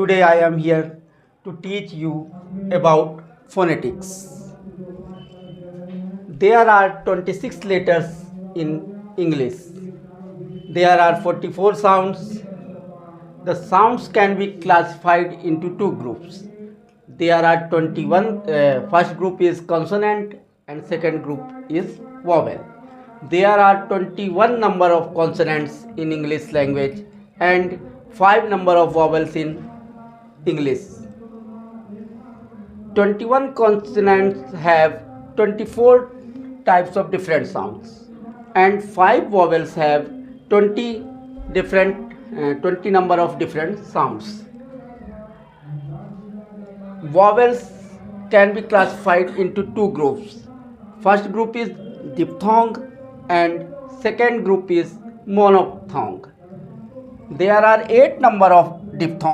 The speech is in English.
today I am here to teach you about phonetics. There are 26 letters in English. There are 44 sounds. The sounds can be classified into two groups. There are 21. First group is consonant and second group is vowel. There are 21 number of consonants in English language and 5 number of vowels in English. 21 consonants have 24 types of different sounds and 5 vowels have 20 number of different sounds. Vowels can be classified into two groups. First group is diphthong and second group is monophthong. There are 8 number of diphthongs.